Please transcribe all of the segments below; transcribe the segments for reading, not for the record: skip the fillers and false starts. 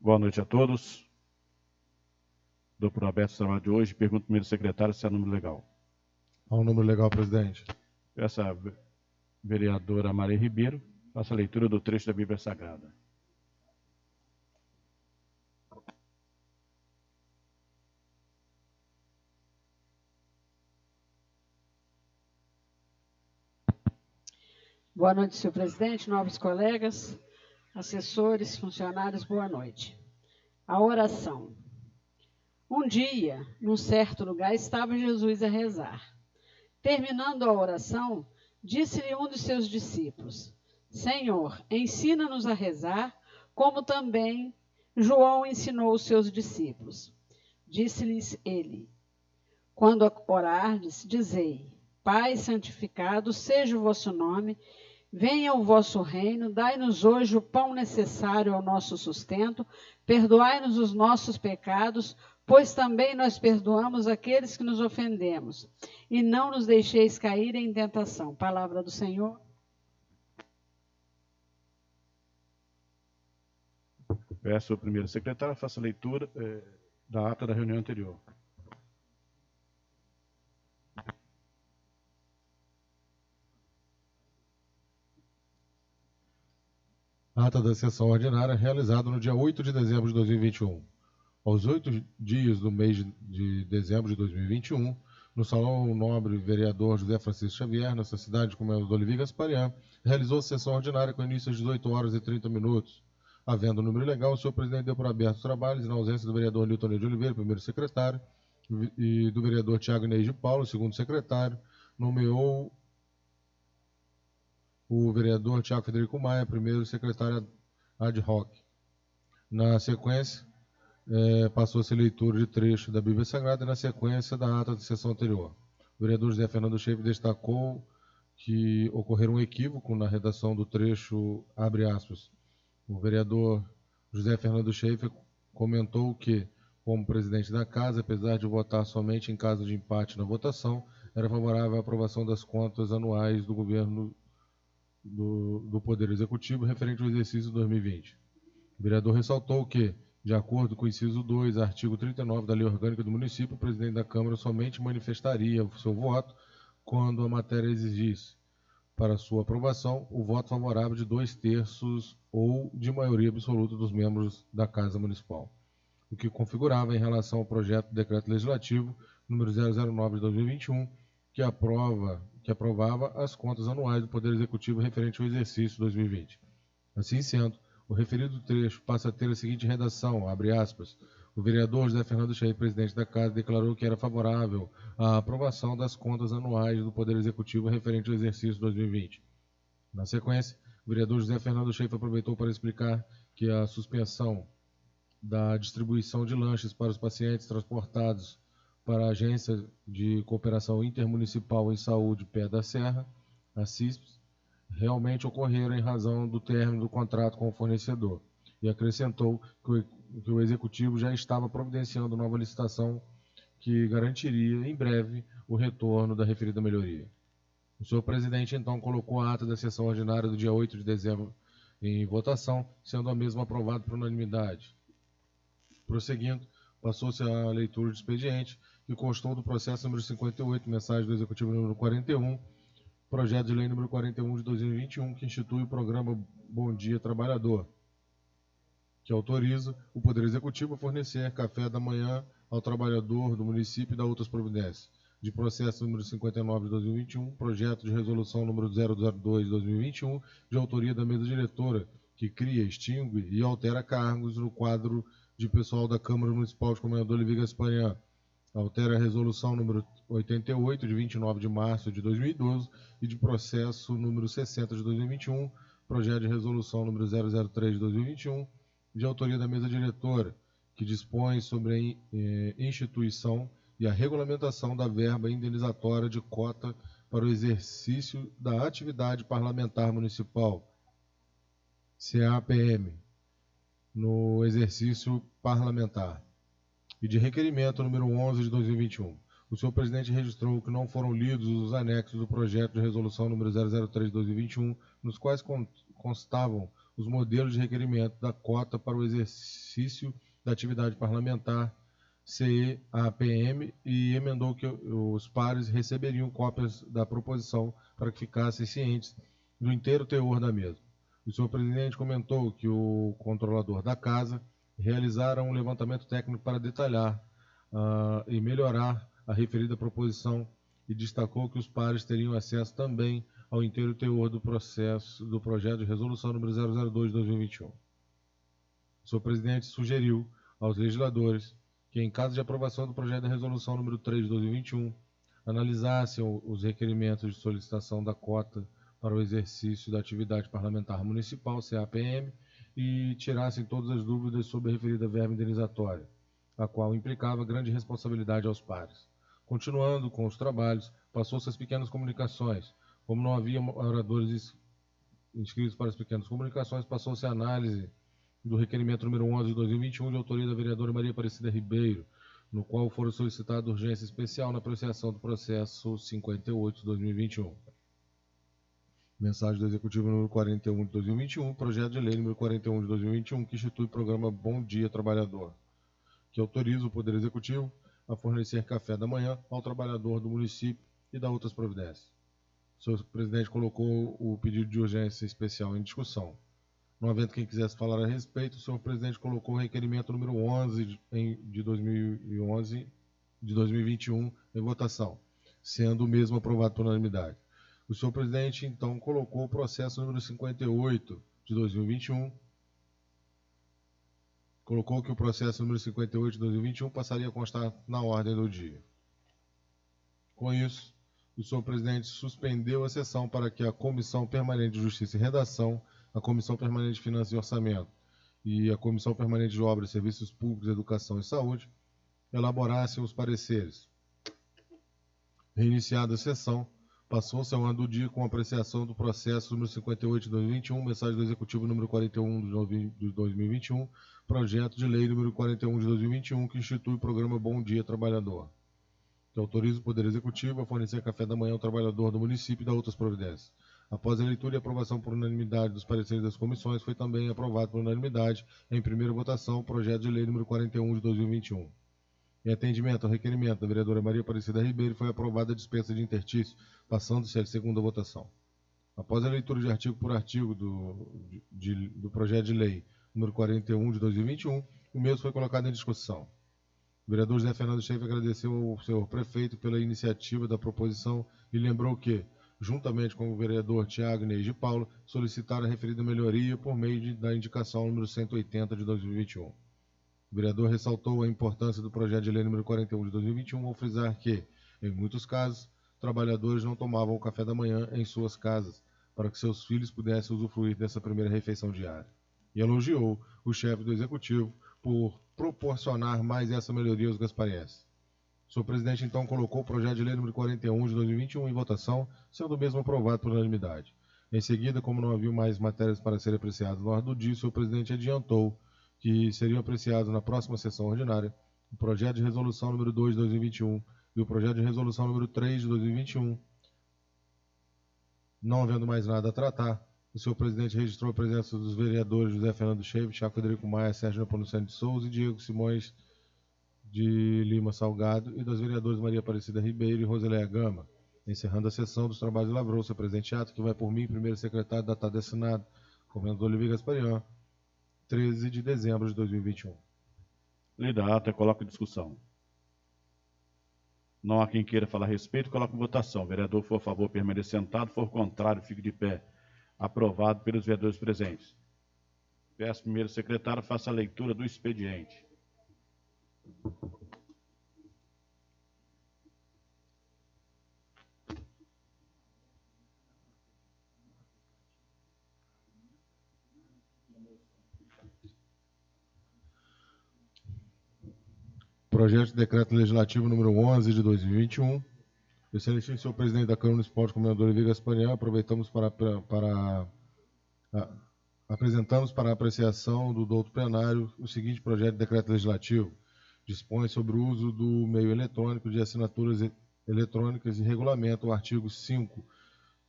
Boa noite a todos. Dou por aberto o trabalho de hoje. Pergunto ao primeiro secretário se é número legal. Há um número legal, presidente. Essa vereadora Maria Ribeiro, faça a leitura do trecho da Bíblia Sagrada. Boa noite, senhor presidente, nobres colegas, assessores, funcionários, boa noite. A oração. Um dia, num certo lugar, estava Jesus a rezar. Terminando a oração, disse-lhe um dos seus discípulos: Senhor, ensina-nos a rezar, como também João ensinou os seus discípulos. Disse-lhes ele: Quando orardes, dizei: Pai santificado seja o vosso nome, venha o vosso reino, dai-nos hoje o pão necessário ao nosso sustento, perdoai-nos os nossos pecados, pois também nós perdoamos aqueles que nos ofendemos. E não nos deixeis cair em tentação. Palavra do Senhor. Peço ao primeiro secretário, faça a leitura da ata da reunião anterior. Ata da sessão ordinária realizada no dia 8 de dezembro de 2021. Aos 8 dias do mês de dezembro de 2021, no Salão Nobre Vereador José Francisco Xavier, nessa cidade de Comendo do Oliveira Gasparian, realizou sessão ordinária com início às 18 horas e 30 minutos. Havendo o número legal, o senhor presidente deu por aberto os trabalhos e, na ausência do vereador Nilton de Oliveira, primeiro secretário, e do vereador Tiago Inês de Paulo, segundo secretário, nomeou o vereador Tiago Federico Maia, primeiro secretário ad hoc. Na sequência, passou-se a leitura de trecho da Bíblia Sagrada e na sequência da ata da sessão anterior. O vereador José Fernando Schaeffer destacou que ocorreu um equívoco na redação do trecho, abre aspas. O vereador José Fernando Schaeffer comentou que, como presidente da Casa, apesar de votar somente em caso de empate na votação, era favorável à aprovação das contas anuais do governo do Poder Executivo referente ao exercício 2020. O vereador ressaltou que, de acordo com o inciso 2, artigo 39 da Lei Orgânica do Município, o presidente da Câmara somente manifestaria o seu voto quando a matéria exigisse, para sua aprovação, o voto favorável de 2/3 ou de maioria absoluta dos membros da Casa Municipal, o que configurava em relação ao projeto de decreto legislativo número 009 de 2021, que aprovava as contas anuais do Poder Executivo referente ao exercício 2020. Assim sendo, o referido trecho passa a ter a seguinte redação, abre aspas, o vereador José Fernando Schaeffer, presidente da Casa, declarou que era favorável à aprovação das contas anuais do Poder Executivo referente ao exercício 2020. Na sequência, o vereador José Fernando Schaeffer aproveitou para explicar que a suspensão da distribuição de lanches para os pacientes transportados para a Agência de Cooperação Intermunicipal em Saúde Pé da Serra, a CISPS, realmente ocorreram em razão do término do contrato com o fornecedor, e acrescentou que o Executivo já estava providenciando nova licitação que garantiria, em breve, o retorno da referida melhoria. O senhor presidente, então, colocou a ata da sessão ordinária do dia 8 de dezembro em votação, sendo a mesma aprovada por unanimidade. Prosseguindo, passou-se a leitura do expediente, que constou do processo número 58, mensagem do Executivo número 41, projeto de lei número 41 de 2021, que institui o programa Bom Dia Trabalhador, que autoriza o Poder Executivo a fornecer café da manhã ao trabalhador do município e da outras providências. De processo número 59 de 2021, projeto de resolução número 002 de 2021, de autoria da mesa diretora, que cria, extingue e altera cargos no quadro de pessoal da Câmara Municipal de Comendo do Oliveira Gasparian. Altera a resolução número 88, de 29 de março de 2012, e de processo número 60 de 2021, projeto de resolução número 003 de 2021, de autoria da mesa diretora, que dispõe sobre a instituição e a regulamentação da verba indenizatória de cota para o exercício da atividade parlamentar municipal, CAPM, no exercício parlamentar, e de requerimento número 11 de 2021. O senhor presidente registrou que não foram lidos os anexos do projeto de resolução número 003 de 2021, nos quais constavam os modelos de requerimento da cota para o exercício da atividade parlamentar CE-APM e emendou que os pares receberiam cópias da proposição para que ficassem cientes do inteiro teor da mesma. O senhor presidente comentou que o controlador da casa realizara um levantamento técnico para detalhar e melhorar a referida proposição e destacou que os pares teriam acesso também ao inteiro teor do projeto de resolução número 002 de 2021. O senhor presidente sugeriu aos legisladores que, em caso de aprovação do projeto de resolução número 3 de 2021, analisassem os requerimentos de solicitação da cota para o exercício da atividade parlamentar municipal, CAPM, e tirassem todas as dúvidas sobre a referida verba indenizatória, a qual implicava grande responsabilidade aos pares. Continuando com os trabalhos, passou-se às pequenas comunicações. Como não havia oradores inscritos para as pequenas comunicações, passou-se a análise do requerimento número 11 de 2021, de autoria da vereadora Maria Aparecida Ribeiro, no qual foram solicitadas urgência especial na apreciação do processo 58 de 2021. Mensagem do Executivo número 41 de 2021, projeto de lei número 41 de 2021, que institui o programa Bom Dia Trabalhador, que autoriza o Poder Executivo a fornecer café da manhã ao trabalhador do município e dá outras providências. O senhor presidente colocou o pedido de urgência especial em discussão. Não havendo quem quisesse falar a respeito, o senhor presidente colocou o requerimento número 11 de 2021 em votação, sendo o mesmo aprovado por unanimidade. O senhor presidente, então, colocou o processo número 58 de 2021, colocou que o processo número 58 de 2021 passaria a constar na ordem do dia. Com isso, o senhor presidente suspendeu a sessão para que a Comissão Permanente de Justiça e Redação, a Comissão Permanente de Finanças e Orçamento e a Comissão Permanente de Obras, Serviços Públicos, Educação e Saúde elaborassem os pareceres. Reiniciada a sessão, passou-se ao ano do dia com a apreciação do processo número 58 de 2021, mensagem do Executivo número 41 de 2021, projeto de lei número 41 de 2021, que institui o programa Bom Dia Trabalhador, que autoriza o Poder Executivo a fornecer café da manhã ao trabalhador do município e dá outras providências. Após a leitura e aprovação por unanimidade dos pareceres das comissões, foi também aprovado por unanimidade, em primeira votação, o projeto de lei número 41 de 2021. Em atendimento ao requerimento da vereadora Maria Aparecida Ribeiro, foi aprovada a dispensa de interstício, passando-se à segunda votação. Após a leitura de artigo por artigo do projeto de lei número 41 de 2021, o mesmo foi colocado em discussão. O vereador José Fernando Schaefer agradeceu ao senhor prefeito pela iniciativa da proposição e lembrou que, juntamente com o vereador Tiago Inês de Paulo, solicitaram a referida melhoria por meio da indicação número 180 de 2021. O vereador ressaltou a importância do projeto de lei número 41 de 2021 ao frisar que, em muitos casos, trabalhadores não tomavam o café da manhã em suas casas, para que seus filhos pudessem usufruir dessa primeira refeição diária. E elogiou o chefe do Executivo por proporcionar mais essa melhoria aos gasparienses. O senhor presidente, então, colocou o projeto de lei número 41 de 2021 em votação, sendo o mesmo aprovado por unanimidade. Em seguida, como não havia mais matérias para serem apreciadas na ordem do dia, o senhor presidente adiantou que seriam apreciados na próxima sessão ordinária o projeto de resolução número 2 de 2021 e o projeto de resolução número 3 de 2021. Não havendo mais nada a tratar, o senhor presidente registrou a presença dos vereadores José Fernando Schaefer, Thiago Frederico Maia, Sérgio Nepomuceno de Souza e Diego Simões de Lima Salgado e das vereadoras Maria Aparecida Ribeiro e Roseléia Gama. Encerrando a sessão dos trabalhos, lavrou-se o presente ato, que vai por mim, primeiro secretário, datado e assinado, governador Oliveira Gasparian, 13 de dezembro de 2021. Lida a ata, coloco em discussão. Não há quem queira falar a respeito, coloco em votação. O vereador for a favor, permaneça sentado, for contrário, fique de pé. Aprovado pelos vereadores presentes. Peço primeiro secretário, faça a leitura do expediente. Projeto de decreto legislativo número 11 de 2021. Excelentíssimo senhor presidente da Câmara Municipal de Governador Oliveira Gasparian, apresentamos para a apreciação do douto plenário o seguinte projeto de decreto legislativo. Dispõe sobre o uso do meio eletrônico de assinaturas eletrônicas e regulamenta o artigo 5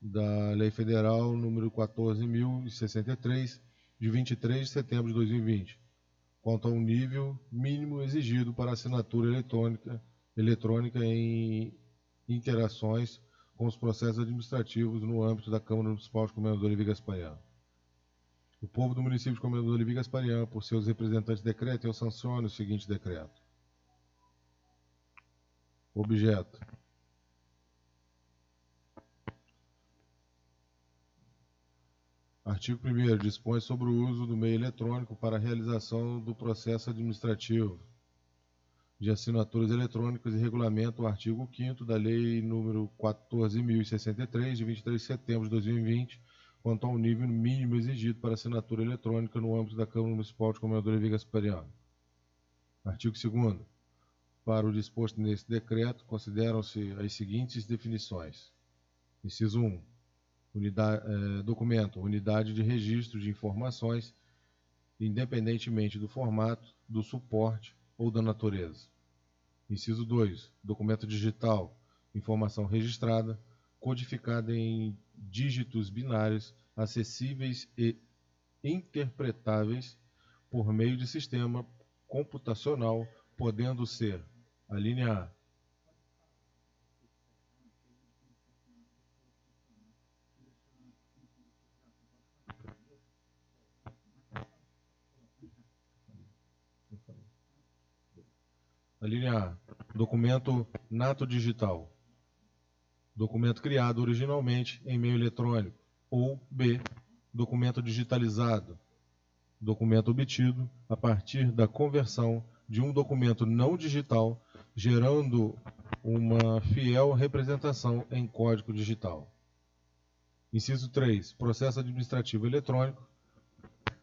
da Lei Federal número 14.063, de 23 de setembro de 2020, quanto ao nível mínimo exigido para assinatura eletrônica em interações com os processos administrativos no âmbito da Câmara Municipal de Comendador Levi Gasparian. O povo do município de Comendador Levi Gasparian, por seus representantes, decreta e eu sanciono o seguinte decreto. Objeto. Artigo 1º. Dispõe sobre o uso do meio eletrônico para a realização do processo administrativo de assinaturas eletrônicas e regulamenta o artigo 5º da Lei nº 14.063, de 23 de setembro de 2020, quanto ao nível mínimo exigido para assinatura eletrônica no âmbito da Câmara Municipal de Comendador Levi Gasparian. Artigo 2º. Para o disposto neste decreto, consideram-se as seguintes definições. Inciso 1. Documento, unidade de registro de informações, independentemente do formato, do suporte ou da natureza. Inciso 2. Documento digital, informação registrada, codificada em dígitos binários, acessíveis e interpretáveis por meio de sistema computacional, podendo ser a linha A. A linha A. Documento nato digital. Documento criado originalmente em meio eletrônico. Ou B. Documento digitalizado. Documento obtido a partir da conversão de um documento não digital, gerando uma fiel representação em código digital. Inciso 3. Processo administrativo eletrônico.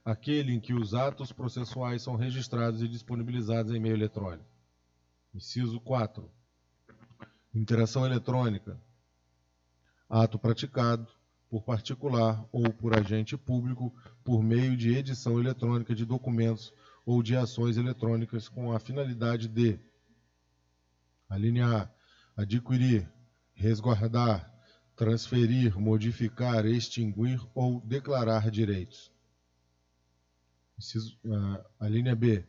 Aquele em que os atos processuais são registrados e disponibilizados em meio eletrônico. Inciso 4. Interação eletrônica. Ato praticado por particular ou por agente público por meio de edição eletrônica de documentos ou de ações eletrônicas com a finalidade de: a linha A. Adquirir, resguardar, transferir, modificar, extinguir ou declarar direitos. A linha B.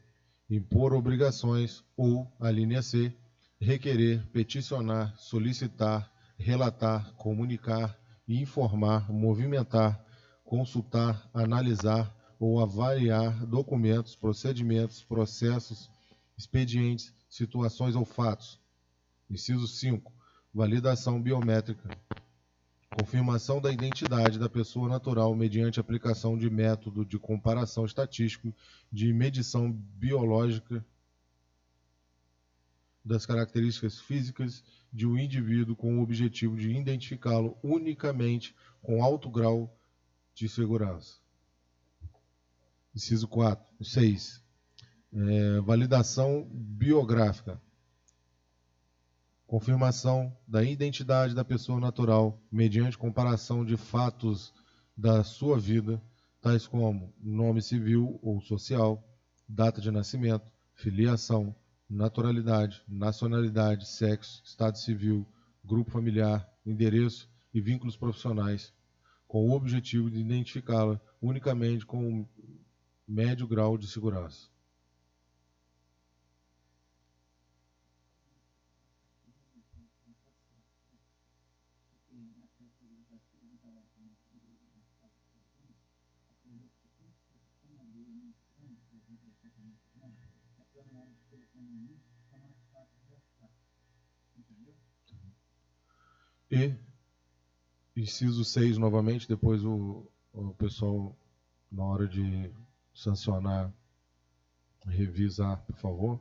Impor obrigações ou, a linha C, requerer, peticionar, solicitar, relatar, comunicar, informar, movimentar, consultar, analisar ou avaliar documentos, procedimentos, processos, expedientes, situações ou fatos. Inciso 5. Validação biométrica. Confirmação da identidade da pessoa natural mediante aplicação de método de comparação estatístico de medição biológica das características físicas de um indivíduo com o objetivo de identificá-lo unicamente com alto grau de segurança. Inciso 6. Validação biográfica. Confirmação da identidade da pessoa natural mediante comparação de fatos da sua vida, tais como nome civil ou social, data de nascimento, filiação, naturalidade, nacionalidade, sexo, estado civil, grupo familiar, endereço e vínculos profissionais, com o objetivo de identificá-la unicamente com um médio grau de segurança. E, inciso 6 novamente, depois o pessoal, na hora de sancionar, revisar, por favor.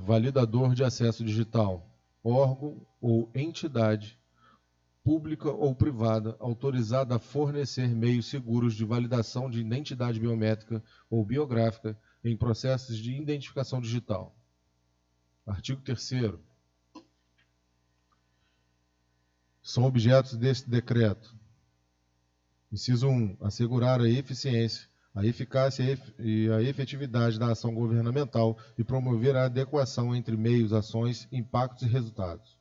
Validador de acesso digital. Órgão ou entidade pública ou privada autorizada a fornecer meios seguros de validação de identidade biométrica ou biográfica em processos de identificação digital. Artigo 3º. São objetos deste decreto. Inciso 1. Assegurar a eficiência, a eficácia e a efetividade da ação governamental e promover a adequação entre meios, ações, impactos e resultados.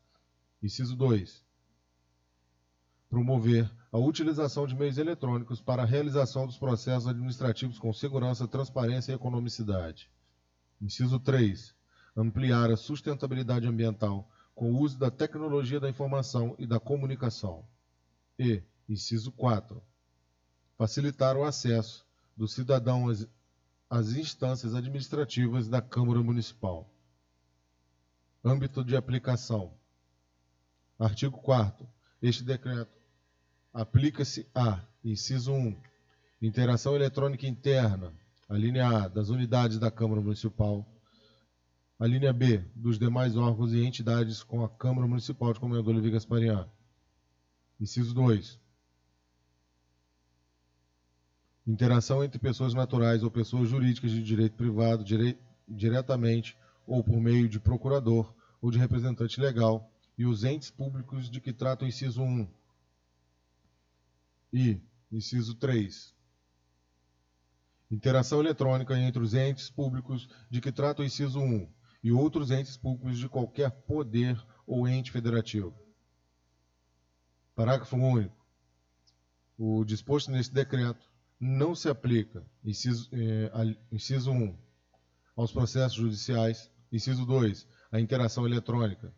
Inciso 2. Promover a utilização de meios eletrônicos para a realização dos processos administrativos com segurança, transparência e economicidade. Inciso 3. Ampliar a sustentabilidade ambiental com o uso da tecnologia da informação e da comunicação. E, inciso 4. Facilitar o acesso do cidadão às instâncias administrativas da Câmara Municipal. Âmbito de aplicação. Artigo 4º. Este decreto aplica-se a, inciso 1, interação eletrônica interna, a linha A, das unidades da Câmara Municipal, a linha B, dos demais órgãos e entidades com a Câmara Municipal de Comendador Levi Gasparian. Inciso 2. Interação entre pessoas naturais ou pessoas jurídicas de direito privado, diretamente ou por meio de procurador ou de representante legal, e os entes públicos de que trata o inciso 1. E, inciso 3. Interação eletrônica entre os entes públicos de que trata o inciso 1 e outros entes públicos de qualquer poder ou ente federativo. Parágrafo único. O disposto neste decreto não se aplica, inciso 1, aos processos judiciais, inciso 2, à interação eletrônica.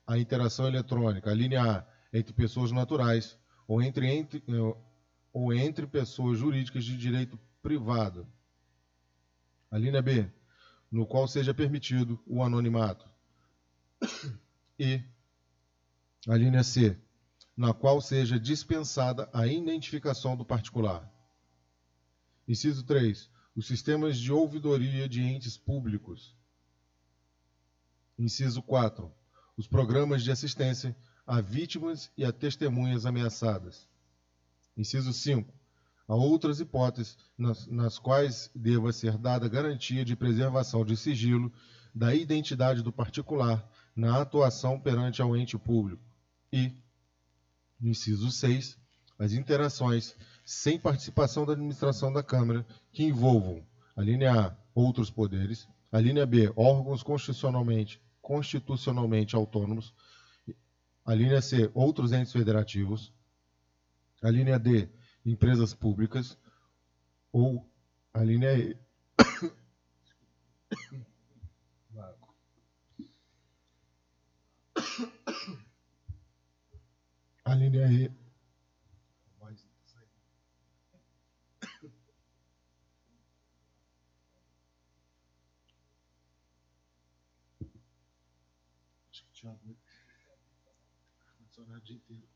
A interação eletrônica, a linha A, entre pessoas naturais ou entre pessoas jurídicas de direito privado. A linha B, no qual seja permitido o anonimato. E a linha C, na qual seja dispensada a identificação do particular. Inciso 3. Os sistemas de ouvidoria de entes públicos. Inciso 4. Os programas de assistência a vítimas e a testemunhas ameaçadas. Inciso 5. Há outras hipóteses nas quais deva ser dada garantia de preservação de sigilo da identidade do particular na atuação perante ao ente público. E, inciso 6, as interações sem participação da administração da Câmara que envolvam a linha A, outros poderes, a linha B, órgãos constitucionalmente autônomos, a linha C, outros entes federativos, a linha D, empresas públicas, ou a linha E. A linha E. Acho que tinha muito. Funcionar o dia inteiro.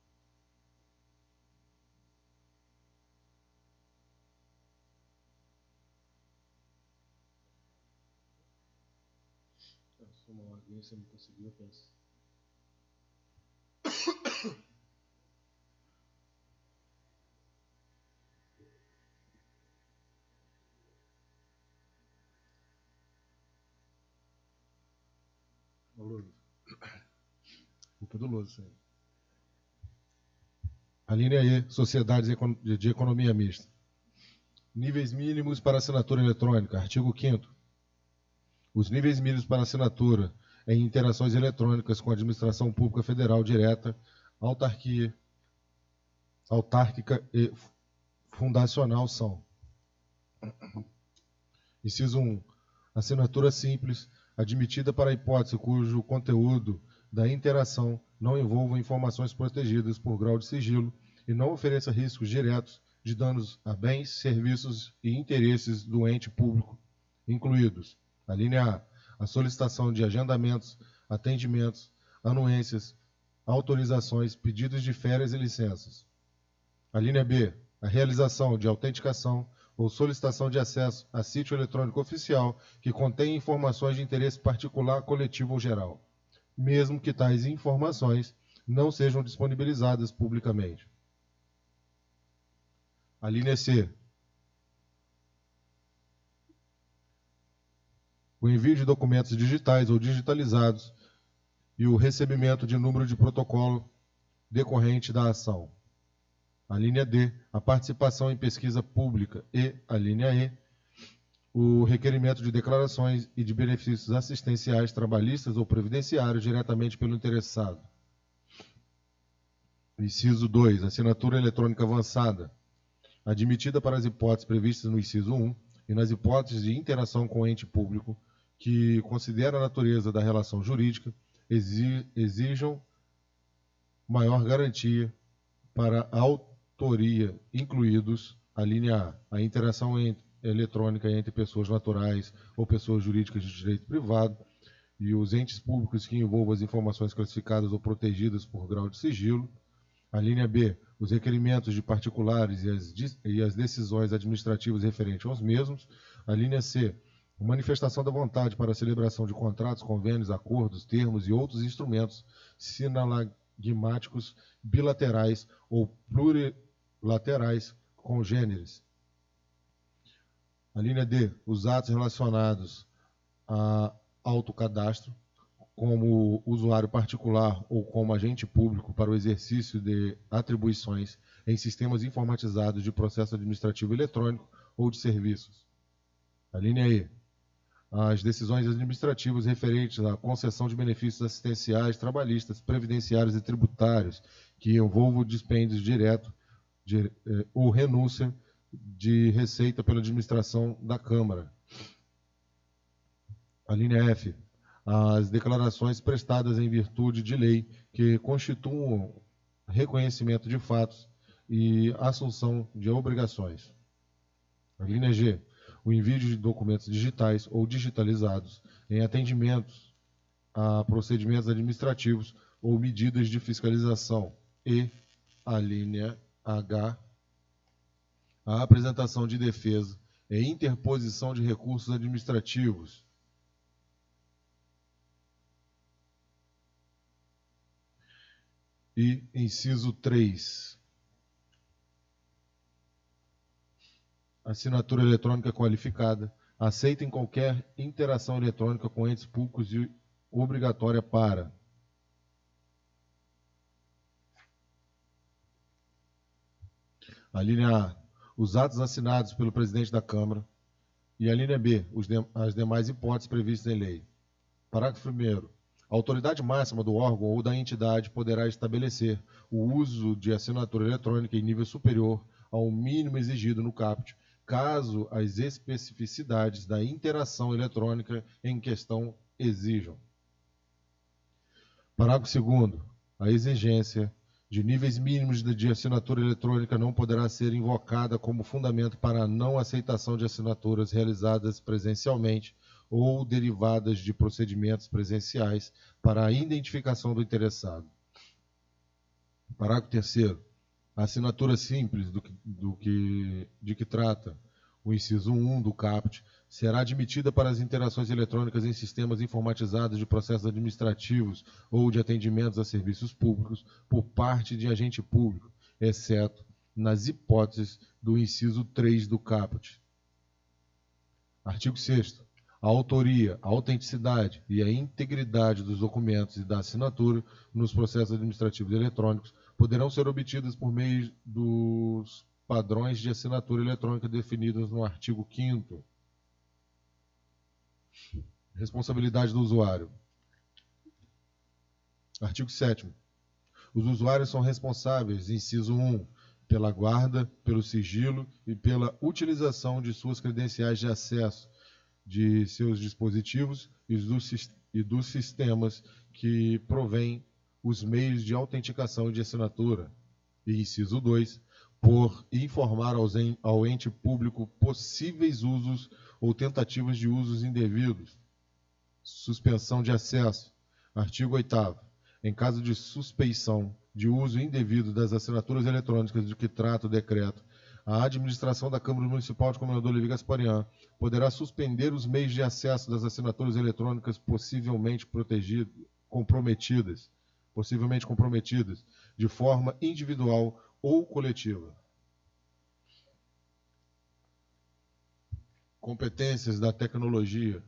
Se uma hora você não conseguiu, eu penso. Culpa do Louso, aí. A linha E, sociedades de economia mista. Níveis mínimos para assinatura eletrônica. Artigo 5º. Os níveis mínimos para assinatura em interações eletrônicas com a administração pública federal direta, autárquica e fundacional são: inciso 1. Assinatura simples, admitida para a hipótese cujo conteúdo da interação não envolva informações protegidas por grau de sigilo e não ofereça riscos diretos de danos a bens, serviços e interesses do ente público, incluídos: a linha A, a solicitação de agendamentos, atendimentos, anuências, autorizações, pedidos de férias e licenças. A linha B, a realização de autenticação ou solicitação de acesso a sítio eletrônico oficial que contém informações de interesse particular, coletivo ou geral, mesmo que tais informações não sejam disponibilizadas publicamente. A linha C, o envio de documentos digitais ou digitalizados e o recebimento de número de protocolo decorrente da ação. A linha D, a participação em pesquisa pública. E a linha E, o requerimento de declarações e de benefícios assistenciais, trabalhistas ou previdenciários diretamente pelo interessado. Inciso 2. Assinatura eletrônica avançada. Admitida para as hipóteses previstas no inciso 1 e nas hipóteses de interação com o ente público que considera a natureza da relação jurídica, exijam maior garantia para a autoria, incluídos a linha A interação eletrônica entre pessoas naturais ou pessoas jurídicas de direito privado e os entes públicos que envolvam as informações classificadas ou protegidas por grau de sigilo. A linha B, os requerimentos de particulares e as decisões administrativas referentes aos mesmos. A linha C, manifestação da vontade para a celebração de contratos, convênios, acordos, termos e outros instrumentos sinalagmáticos bilaterais ou plurilaterais congêneres. A linha D, os atos relacionados a autocadastro, como usuário particular ou como agente público para o exercício de atribuições em sistemas informatizados de processo administrativo eletrônico ou de serviços. A linha E, as decisões administrativas referentes à concessão de benefícios assistenciais, trabalhistas, previdenciários e tributários que envolvam dispêndios direto ou renúncia de receita pela administração da Câmara. A linha F, as declarações prestadas em virtude de lei que constituam reconhecimento de fatos e assunção de obrigações. A linha G, o envio de documentos digitais ou digitalizados em atendimentos a procedimentos administrativos ou medidas de fiscalização. E a linha H, a apresentação de defesa e interposição de recursos administrativos. E inciso 3. Assinatura eletrônica qualificada. Aceita em qualquer interação eletrônica com entes públicos e obrigatória para: a linha A, os atos assinados pelo presidente da Câmara. E a linha B, as demais hipóteses previstas em lei. Parágrafo 1º. A autoridade máxima do órgão ou da entidade poderá estabelecer o uso de assinatura eletrônica em nível superior ao mínimo exigido no caput, caso as especificidades da interação eletrônica em questão exijam. Parágrafo 2º. A exigência de níveis mínimos de assinatura eletrônica não poderá ser invocada como fundamento para a não aceitação de assinaturas realizadas presencialmente ou derivadas de procedimentos presenciais para a identificação do interessado. Parágrafo 3º. A assinatura simples de que trata o inciso 1 do caput será admitida para as interações eletrônicas em sistemas informatizados de processos administrativos ou de atendimentos a serviços públicos por parte de agente público, exceto nas hipóteses do inciso 3 do caput. Artigo 6º. A autoria, a autenticidade e a integridade dos documentos e da assinatura nos processos administrativos eletrônicos poderão ser obtidas por meio dos padrões de assinatura eletrônica definidos no artigo 5º. Responsabilidade do usuário. Artigo 7º. Os usuários são responsáveis, inciso 1, pela guarda, pelo sigilo e pela utilização de suas credenciais de acesso, de seus dispositivos e dos sistemas que provêm os meios de autenticação e de assinatura. E inciso 2, por informar ao ente público possíveis usos ou tentativas de usos indevidos. Suspensão de acesso. Artigo 8º. Em caso de suspeição de uso indevido das assinaturas eletrônicas de que trata o decreto, a administração da Câmara Municipal de Comendador Levi Gasparian poderá suspender os meios de acesso das assinaturas eletrônicas possivelmente comprometidas, de forma individual ou coletiva. Competências da tecnologia,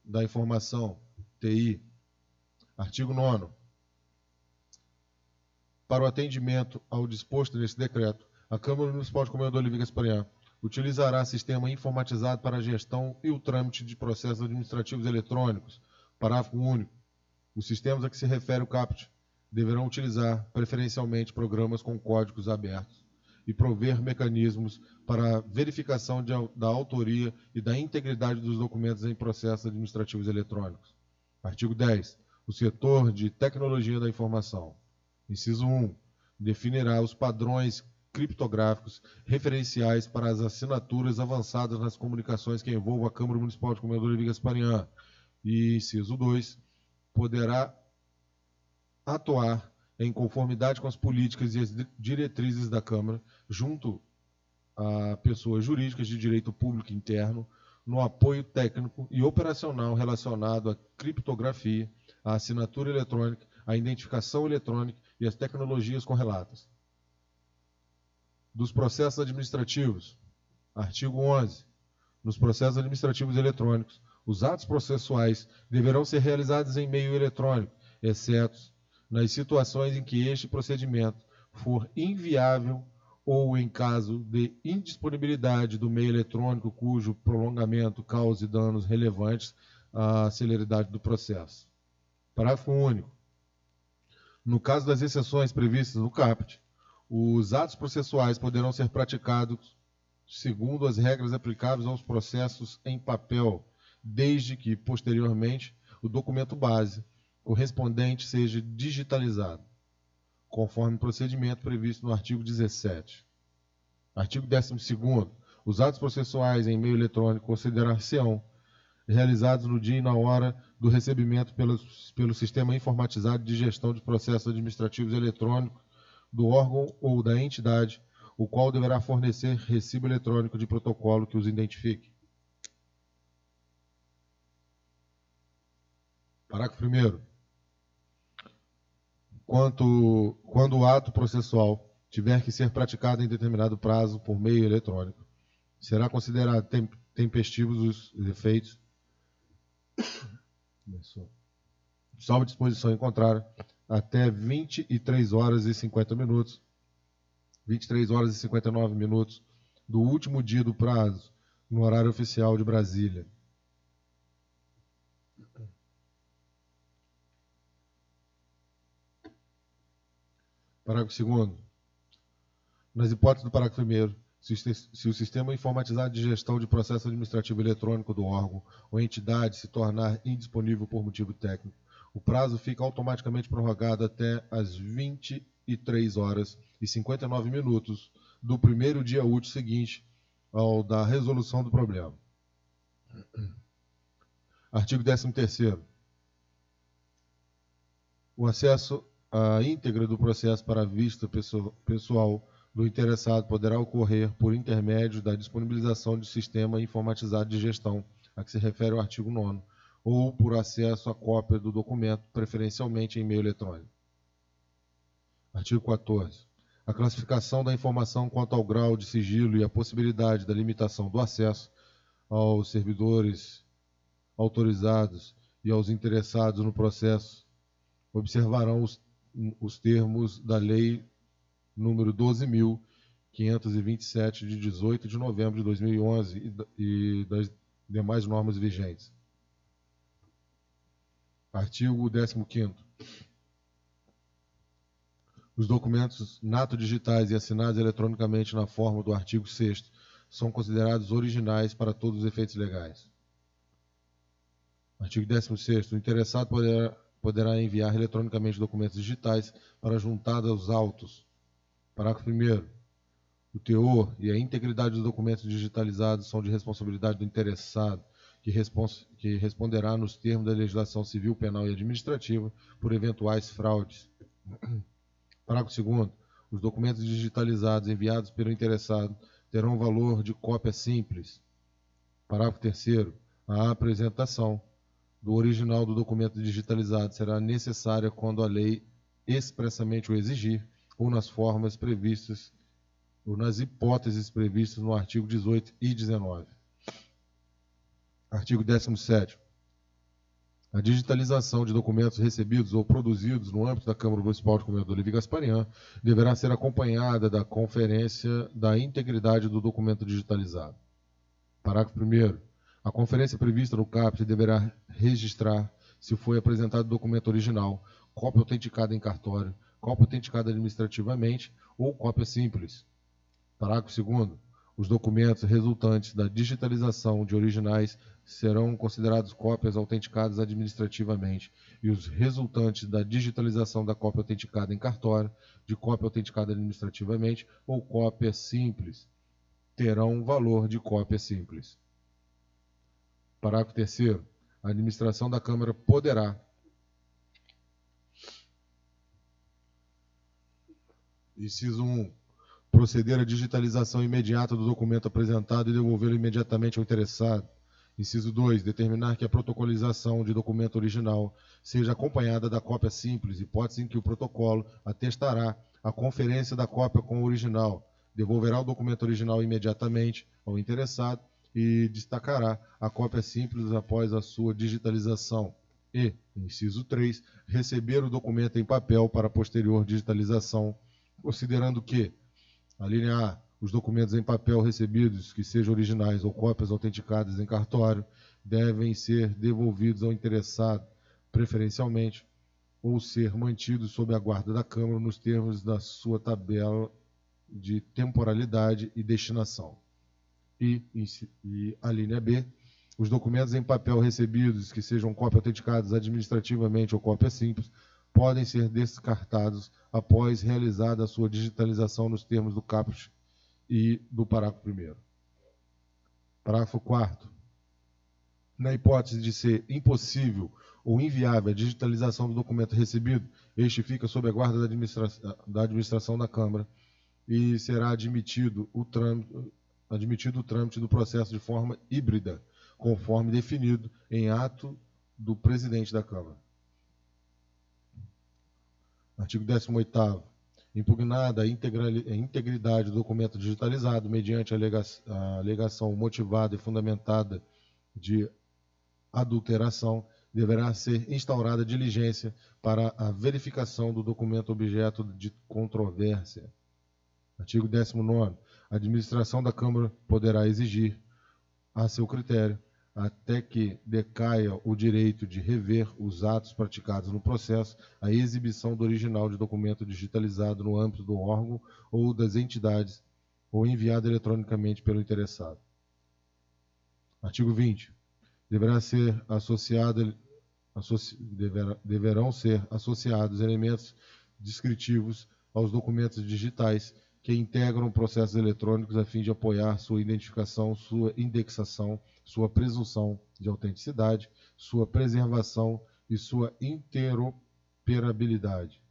da informação, TI. Artigo 9º. Para o atendimento ao disposto neste decreto, a Câmara Municipal de Comendador Levi Gasparian utilizará sistema informatizado para a gestão e o trâmite de processos administrativos eletrônicos. Parágrafo único. Os sistemas a que se refere o caput deverão utilizar preferencialmente programas com códigos abertos e prover mecanismos para verificação da autoria e da integridade dos documentos em processos administrativos eletrônicos. Artigo 10. O setor de tecnologia da informação. Inciso 1. Definirá os padrões criptográficos referenciais para as assinaturas avançadas nas comunicações que envolvam a Câmara Municipal de Comendador Levi Gasparian. E, inciso 2. Poderá atuar em conformidade com as políticas e as diretrizes da Câmara, junto a pessoas jurídicas de direito público interno, no apoio técnico e operacional relacionado à criptografia, à assinatura eletrônica, à identificação eletrônica e às tecnologias correlatas. Dos processos administrativos, artigo 11. Nos processos administrativos eletrônicos, os atos processuais deverão ser realizados em meio eletrônico, exceto nas situações em que este procedimento for inviável ou em caso de indisponibilidade do meio eletrônico cujo prolongamento cause danos relevantes à celeridade do processo. Parágrafo único. No caso das exceções previstas no caput, os atos processuais poderão ser praticados segundo as regras aplicáveis aos processos em papel, desde que, posteriormente, o documento base correspondente seja digitalizado, conforme o procedimento previsto no artigo 17. Artigo 12º. Os atos processuais em meio eletrônico considerar-se-ão realizados no dia e na hora do recebimento pelo sistema informatizado de gestão de processos administrativos eletrônicos do órgão ou da entidade, o qual deverá fornecer recibo eletrônico de protocolo que os identifique. Parágrafo 1º. Quando o ato processual tiver que ser praticado em determinado prazo por meio eletrônico, será considerado tempestivos os efeitos, salvo disposição em contrário, até 23 horas e 50 minutos, 23 horas e 59 minutos do último dia do prazo, no horário oficial de Brasília. Parágrafo 2º. Nas hipóteses do parágrafo 1º, se o sistema informatizado de gestão de processo administrativo eletrônico do órgão ou entidade se tornar indisponível por motivo técnico, o prazo fica automaticamente prorrogado até as 23 horas e 59 minutos do primeiro dia útil seguinte ao da resolução do problema. Artigo 13º. O acesso à íntegra do processo para a vista pessoal do interessado poderá ocorrer por intermédio da disponibilização de sistema informatizado de gestão, a que se refere o artigo 9º, ou por acesso à cópia do documento, preferencialmente em meio eletrônico. Artigo 14. A classificação da informação quanto ao grau de sigilo e a possibilidade da limitação do acesso aos servidores autorizados e aos interessados no processo observarão os termos da Lei número 12.527, de 18 de novembro de 2011 e das demais normas vigentes. Artigo 15º. Os documentos nato-digitais e assinados eletronicamente na forma do artigo 6º são considerados originais para todos os efeitos legais. Artigo 16º. O interessado poderá enviar eletronicamente documentos digitais para juntada aos autos. Parágrafo 1º. O teor e a integridade dos documentos digitalizados são de responsabilidade do interessado, que responderá nos termos da legislação civil, penal e administrativa por eventuais fraudes. Parágrafo 2º. Os documentos digitalizados enviados pelo interessado terão valor de cópia simples. Parágrafo 3º. A apresentação do original do documento digitalizado será necessária quando a lei expressamente o exigir, ou nas formas previstas, ou nas hipóteses previstas no artigo 18 e 19. Artigo 17º. A digitalização de documentos recebidos ou produzidos no âmbito da Câmara Municipal de Comendador Levi Gasparian deverá ser acompanhada da conferência da integridade do documento digitalizado. Parágrafo 1º. A conferência prevista no caput deverá registrar se foi apresentado o documento original, cópia autenticada em cartório, cópia autenticada administrativamente ou cópia simples. Parágrafo 2º. Os documentos resultantes da digitalização de originais serão considerados cópias autenticadas administrativamente e os resultantes da digitalização da cópia autenticada em cartório, de cópia autenticada administrativamente ou cópia simples terão valor de cópia simples. Parágrafo 3º. A administração da Câmara poderá, inciso 1, proceder à digitalização imediata do documento apresentado e devolvê-lo imediatamente ao interessado. Inciso 2, determinar que a protocolização de documento original seja acompanhada da cópia simples, hipótese em que o protocolo atestará a conferência da cópia com o original, devolverá o documento original imediatamente ao interessado e destacará a cópia simples após a sua digitalização. E, inciso 3, receber o documento em papel para posterior digitalização, considerando que, a linha A, os documentos em papel recebidos, que sejam originais ou cópias autenticadas em cartório, devem ser devolvidos ao interessado, preferencialmente, ou ser mantidos sob a guarda da Câmara nos termos da sua tabela de temporalidade e destinação. E a linha B, os documentos em papel recebidos, que sejam cópias autenticadas administrativamente ou cópia simples, podem ser descartados após realizada a sua digitalização nos termos do caput e do parágrafo 1º. Parágrafo 4º. Na hipótese de ser impossível ou inviável a digitalização do documento recebido, este fica sob a guarda da administração da Câmara e será admitido o trâmite do processo de forma híbrida, conforme definido em ato do presidente da Câmara. Artigo 18º. Impugnada a integridade do documento digitalizado mediante a alegação motivada e fundamentada de adulteração, deverá ser instaurada diligência para a verificação do documento objeto de controvérsia. Artigo 19º. A administração da Câmara poderá exigir, a seu critério, até que decaia o direito de rever os atos praticados no processo, a exibição do original de documento digitalizado no âmbito do órgão ou das entidades, ou enviado eletronicamente pelo interessado. Artigo 20. Deverão ser associados elementos descritivos aos documentos digitais que integram processos eletrônicos a fim de apoiar sua identificação, sua indexação, sua presunção de autenticidade, sua preservação e sua interoperabilidade.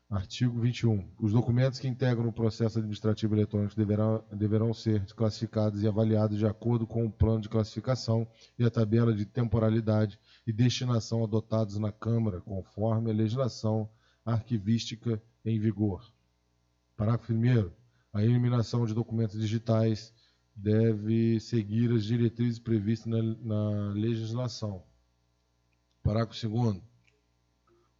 Artigo 21. Os documentos que integram o processo administrativo eletrônico deverão ser classificados e avaliados de acordo com o plano de classificação e a tabela de temporalidade e destinação adotados na Câmara, conforme a legislação arquivística em vigor. Parágrafo 1º. A eliminação de documentos digitais deve seguir as diretrizes previstas na legislação. Parágrafo 2º.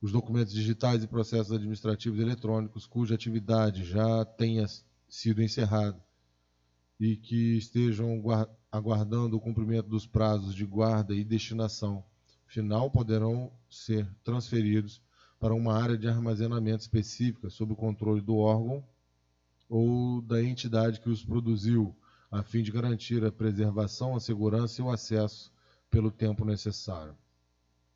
Os documentos digitais e processos administrativos eletrônicos cuja atividade já tenha sido encerrada e que estejam aguardando o cumprimento dos prazos de guarda e destinação final poderão ser transferidos para uma área de armazenamento específica sob o controle do órgão ou da entidade que os produziu, a fim de garantir a preservação, a segurança e o acesso pelo tempo necessário.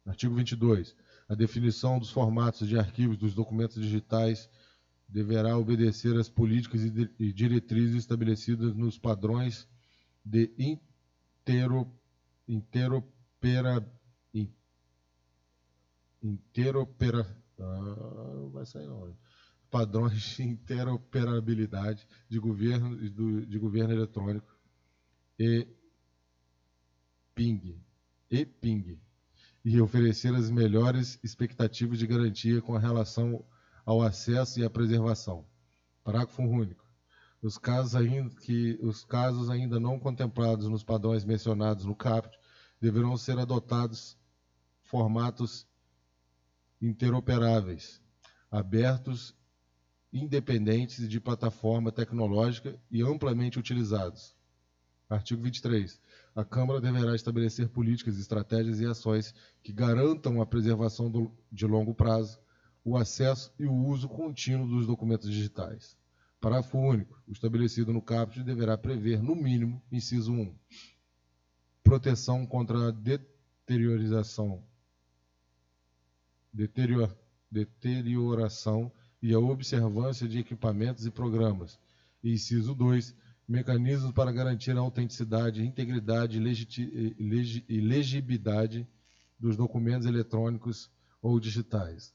Artigo 22. A definição dos formatos de arquivos dos documentos digitais deverá obedecer às políticas e diretrizes estabelecidas nos padrões de padrões de interoperabilidade de governo eletrônico e PING, e oferecer as melhores expectativas de garantia com relação ao acesso e à preservação. Parágrafo único. Os casos ainda não contemplados nos padrões mencionados no caput deverão ser adotados formatos interoperáveis, abertos, independentes de plataforma tecnológica e amplamente utilizados. Artigo 23. A Câmara deverá estabelecer políticas, estratégias e ações que garantam a preservação de longo prazo, o acesso e o uso contínuo dos documentos digitais. Parágrafo único. O estabelecido no caput deverá prever, no mínimo, inciso 1, proteção contra a deterioração e a observância de equipamentos e programas. E, inciso 2, mecanismos para garantir a autenticidade, integridade e legibilidade dos documentos eletrônicos ou digitais.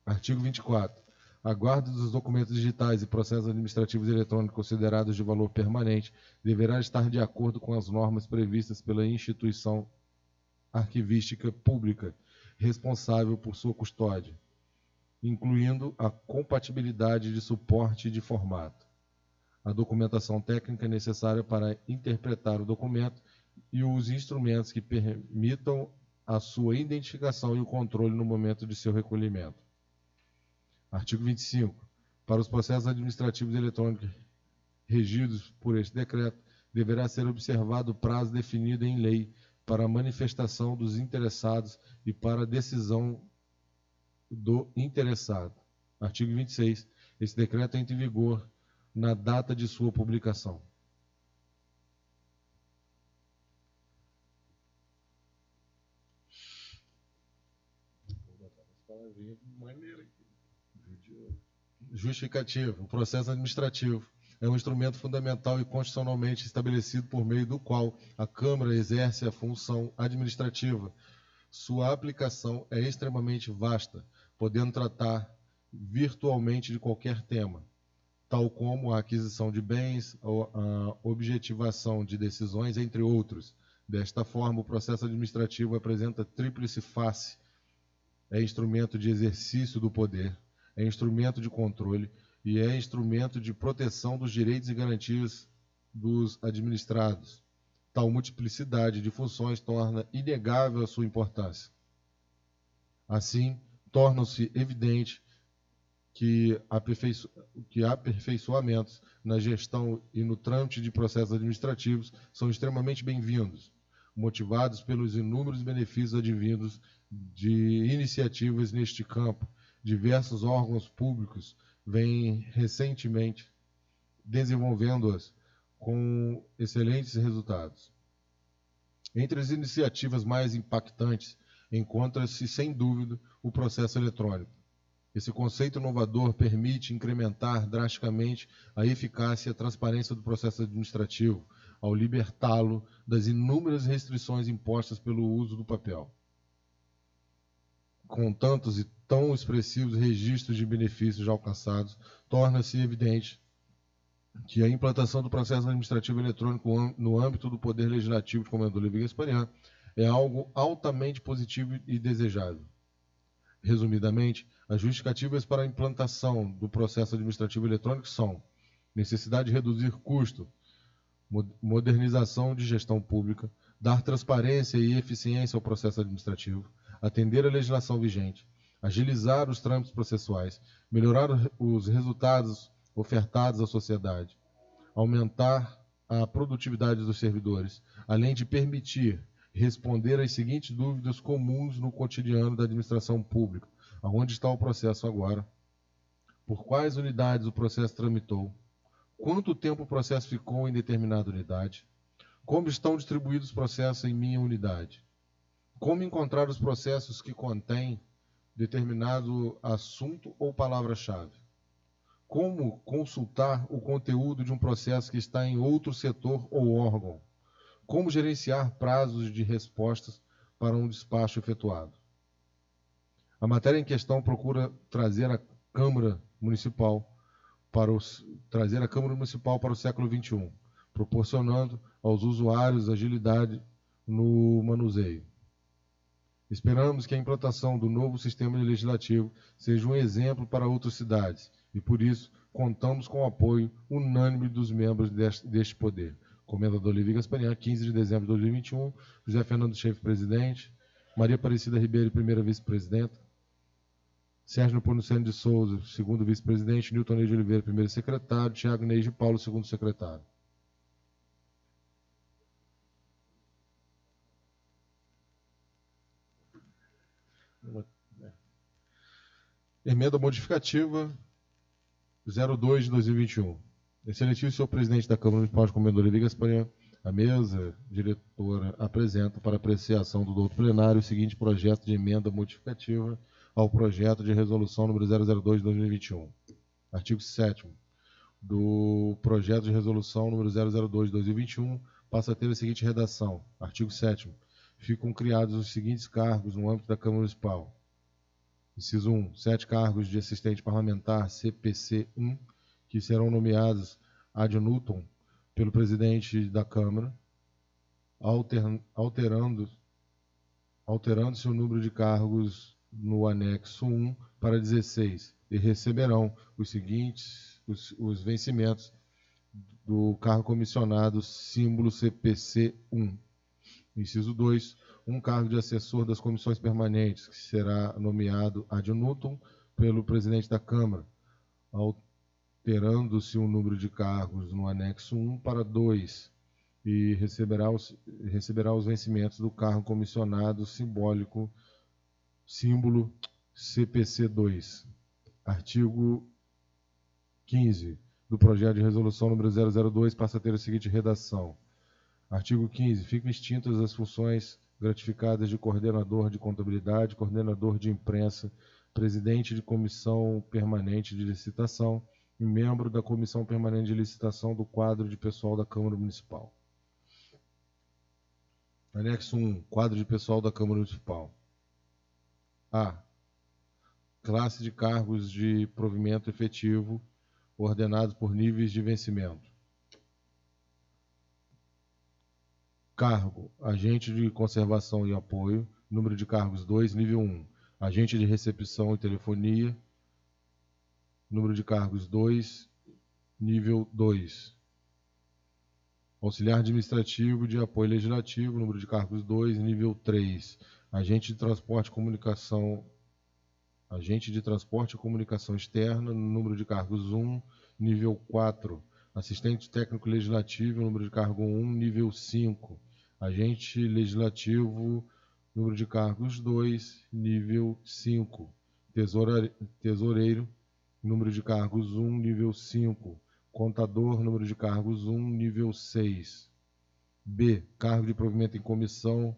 Artigo 24. A guarda dos documentos digitais e processos administrativos eletrônicos considerados de valor permanente deverá estar de acordo com as normas previstas pela instituição arquivística pública responsável por sua custódia, incluindo a compatibilidade de suporte e de formato, a documentação técnica necessária para interpretar o documento e os instrumentos que permitam a sua identificação e o controle no momento de seu recolhimento. Artigo 25. Para os processos administrativos eletrônicos regidos por este decreto, deverá ser observado o prazo definido em lei para a manifestação dos interessados e para a decisão do interessado. Artigo 26. Esse decreto entra em vigor na data de sua publicação. Justificativa. O processo administrativo é um instrumento fundamental e constitucionalmente estabelecido por meio do qual a Câmara exerce a função administrativa. Sua aplicação é extremamente vasta, podendo tratar virtualmente de qualquer tema, tal como a aquisição de bens, a objetivação de decisões, entre outros. Desta forma, o processo administrativo apresenta tríplice face. É instrumento de exercício do poder, é instrumento de controle e é instrumento de proteção dos direitos e garantias dos administrados. Tal multiplicidade de funções torna inegável a sua importância. Assim, torna-se evidente que aperfeiçoamentos na gestão e no trâmite de processos administrativos são extremamente bem-vindos, motivados pelos inúmeros benefícios advindos de iniciativas neste campo. Diversos órgãos públicos vêm recentemente desenvolvendo-as com excelentes resultados. Entre as iniciativas mais impactantes, encontra-se, sem dúvida, o processo eletrônico. Esse conceito inovador permite incrementar drasticamente a eficácia e a transparência do processo administrativo, ao libertá-lo das inúmeras restrições impostas pelo uso do papel. Com tantos e tão expressivos registros de benefícios já alcançados, torna-se evidente que a implantação do processo administrativo eletrônico no âmbito do Poder Legislativo de Comendador Vespasiano é algo altamente positivo e desejável. Resumidamente, as justificativas para a implantação do processo administrativo eletrônico são necessidade de reduzir custo, modernização de gestão pública, dar transparência e eficiência ao processo administrativo, atender à legislação vigente, agilizar os trâmites processuais, melhorar os resultados ofertados à sociedade, aumentar a produtividade dos servidores, além de permitir responder às seguintes dúvidas comuns no cotidiano da administração pública. Aonde está o processo agora? Por quais unidades o processo tramitou? Quanto tempo o processo ficou em determinada unidade? Como estão distribuídos os processos em minha unidade? Como encontrar os processos que contêm determinado assunto ou palavra-chave? Como consultar o conteúdo de um processo que está em outro setor ou órgão? Como gerenciar prazos de respostas para um despacho efetuado? A matéria em questão procura trazer a Câmara Municipal para o século XXI, proporcionando aos usuários agilidade no manuseio. Esperamos que a implantação do novo sistema legislativo seja um exemplo para outras cidades e, por isso, contamos com o apoio unânime dos membros deste poder. Comendador Levi Gasparian, 15 de dezembro de 2021, José Fernando Chefe, presidente, Maria Aparecida Ribeiro, primeira vice-presidenta, Sérgio Ponuceno de Souza, segundo vice-presidente, Nilton Ney de Oliveira, primeiro secretário, Tiago Ney de Paulo, segundo secretário. Emenda modificativa 02 de 2021. Excelentíssimo senhor presidente da Câmara Municipal de Comendador de Gasparinha, a mesa diretora apresenta para apreciação do doutor plenário o seguinte projeto de emenda modificativa ao projeto de resolução número 002 de 2021. Artigo 7º do projeto de resolução número 002 de 2021 passa a ter a seguinte redação. Artigo 7º. Ficam criados os seguintes cargos no âmbito da Câmara Municipal. Inciso 1. 7 cargos de assistente parlamentar CPC 1, que serão nomeados ad nutum pelo presidente da Câmara, alterando-se o número de cargos no anexo 1 para 16, e receberão os seguintes os vencimentos do cargo comissionado símbolo CPC 1. Inciso 2. Um cargo de assessor das comissões permanentes, que será nomeado ad nutum pelo presidente da Câmara, alterando-se o número de cargos no anexo 1 para 2, e receberá os vencimentos do cargo comissionado simbólico símbolo CPC 2. Artigo 15 do projeto de resolução número 002 passa a ter a seguinte redação. Artigo 15. Ficam extintas as funções gratificadas de coordenador de contabilidade, coordenador de imprensa, presidente de comissão permanente de licitação e membro da comissão permanente de licitação do quadro de pessoal da Câmara Municipal. Anexo 1. Quadro de pessoal da Câmara Municipal. A. Classe de cargos de provimento efetivo ordenados por níveis de vencimento. Cargo, agente de conservação e apoio, número de cargos 2, nível 1. Agente de recepção e telefonia, número de cargos 2, nível 2. Auxiliar administrativo de apoio legislativo, número de cargos 2, nível 3. Agente de transporte e comunicação externa, número de cargos 1, nível 4. Assistente técnico legislativo, número de cargo 1, nível 5. Agente legislativo, número de cargos 2, nível 5. Tesoureiro, número de cargos 1, nível 5. Contador, número de cargos 1, nível 6. B. Cargo de provimento em comissão,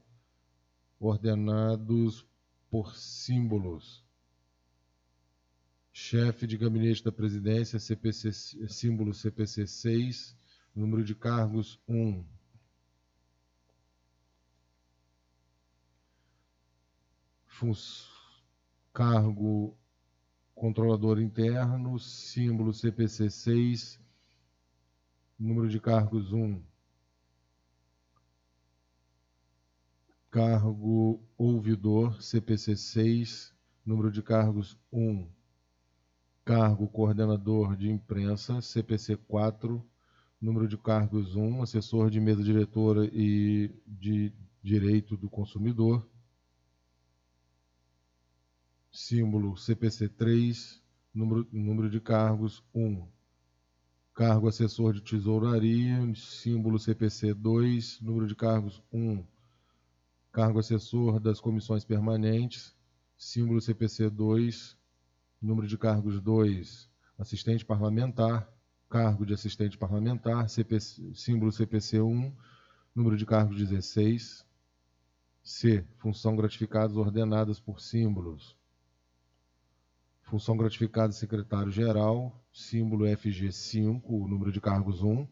ordenados por símbolos. Chefe de gabinete da presidência, CPC, símbolo CPC 6, número de cargos 1. Cargo controlador interno, símbolo CPC 6, número de cargos 1. Cargo ouvidor, CPC 6, número de cargos 1. Cargo coordenador de imprensa, CPC 4, número de cargos 1. Assessor de mesa diretora e de direito do consumidor, símbolo CPC 3, número de cargos 1. Cargo assessor de tesouraria, símbolo CPC 2, número de cargos 1. Cargo assessor das comissões permanentes, símbolo CPC 2, número de cargos 2. Assistente parlamentar, cargo de assistente parlamentar, símbolo CPC 1, número de cargos 16. C. Função gratificadas ordenadas por símbolos. Função gratificada secretário-geral, símbolo FG 5, número de cargos 1.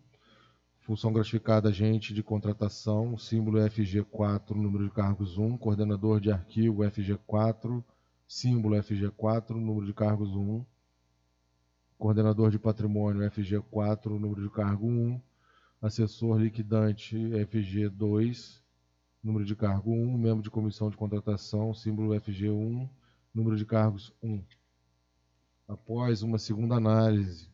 Função gratificada agente de contratação, símbolo FG 4, número de cargos 1. Coordenador de arquivo FG 4, símbolo FG 4, número de cargos 1. Coordenador de patrimônio FG 4, número de cargo 1. Assessor liquidante FG 2, número de cargo 1. Membro de comissão de contratação, símbolo FG 1, número de cargos 1. Após uma segunda análise,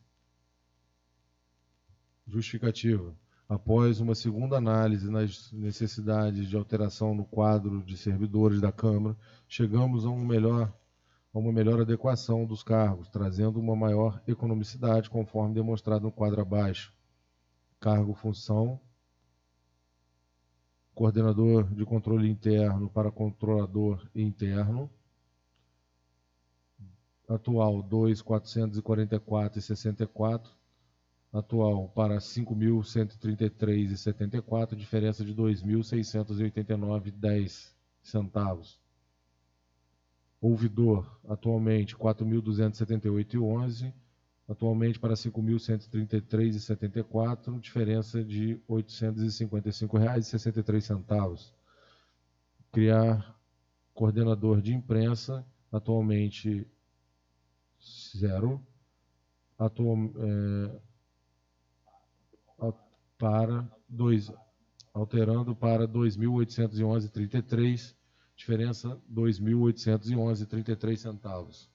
justificativa. Após uma segunda análise nas necessidades de alteração no quadro de servidores da Câmara, chegamos a uma melhor adequação dos cargos, trazendo uma maior economicidade, conforme demonstrado no quadro abaixo. Cargo, função, coordenador de controle interno para controlador interno, atual 2.444,64, atual para 5.133,74, diferença de 2.689,10 centavos. Ouvidor, atualmente 4.278,11, atualmente para 5.133,74, diferença de R$ 855,63. Criar coordenador de imprensa, atualmente 0, alterando para 2.811,33, diferença R$ 2.811,33 centavos.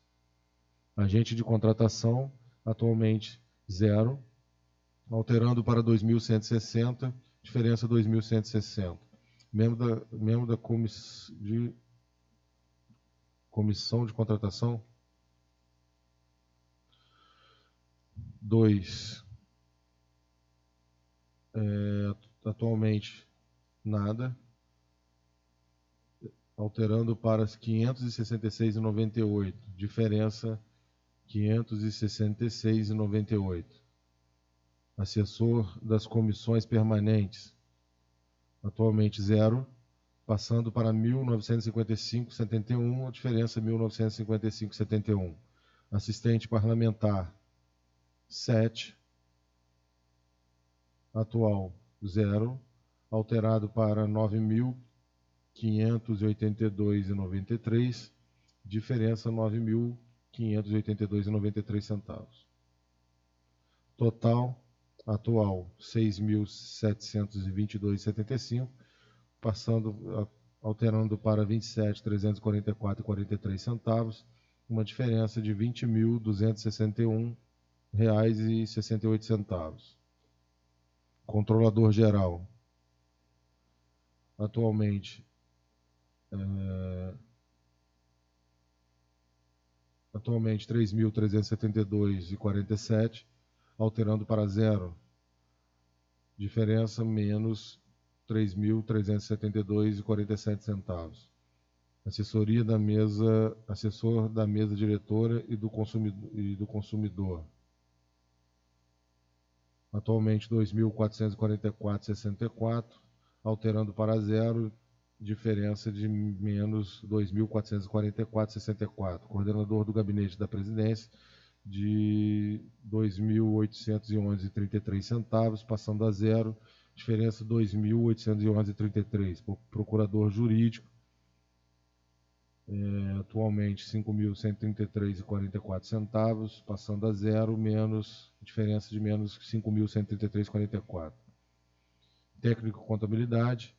Agente de contratação, atualmente 0, alterando para 2.160, diferença 2.160. Membro da comissão de contratação, 2. Atualmente nada, alterando para 566,98, diferença 566,98. Assessor das comissões permanentes, atualmente 0, passando para 1.955,71, diferença 1.955,71. Assistente parlamentar, 7, atual 0, alterado para 9.582,93, diferença 9.582,93 centavos. Total, atual 6.722,75, alterando para 27.344,43 centavos, uma diferença de R$ 20.261,68. Controlador geral, atualmente 3.372,47, alterando para 0, diferença menos 3.372,47 centavos. Assessor da mesa diretora e do consumidor, atualmente 2.444,64, alterando para 0, diferença de menos 2.444,64. Coordenador do gabinete da presidência, de 2.811,33 centavos, passando a 0, diferença 2.811,33. Procurador jurídico, atualmente 5.133,44 centavos, passando a 0, diferença de menos 5.133,44. Técnico contabilidade,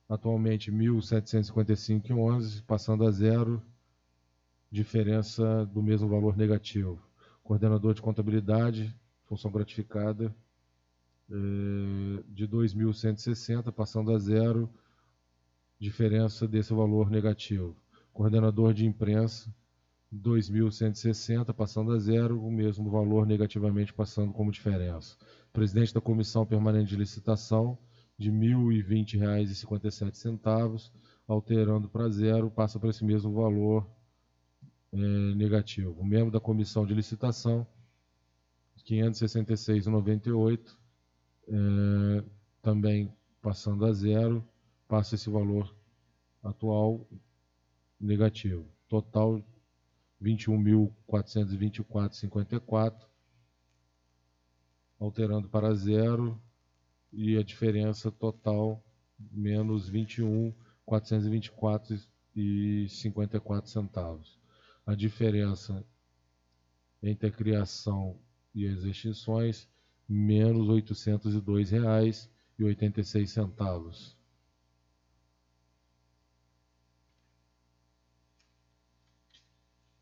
atualmente 1.755,11, passando a 0, diferença do mesmo valor negativo. Coordenador de contabilidade, função gratificada, de 2.160, passando a 0, diferença desse valor negativo. Coordenador de imprensa, 2.160, passando a 0, o mesmo valor negativamente passando como diferença. Presidente da Comissão Permanente de Licitação, de R$ 1.020,57, alterando para 0, passa para esse mesmo valor negativo. Membro da Comissão de Licitação, 566,98, também passando a 0, passa esse valor atual negativo. Total 21.424,54, alterando para 0, e a diferença total menos 21.424,54 centavos. A diferença entre a criação e as extinções, menos R$ 802,86.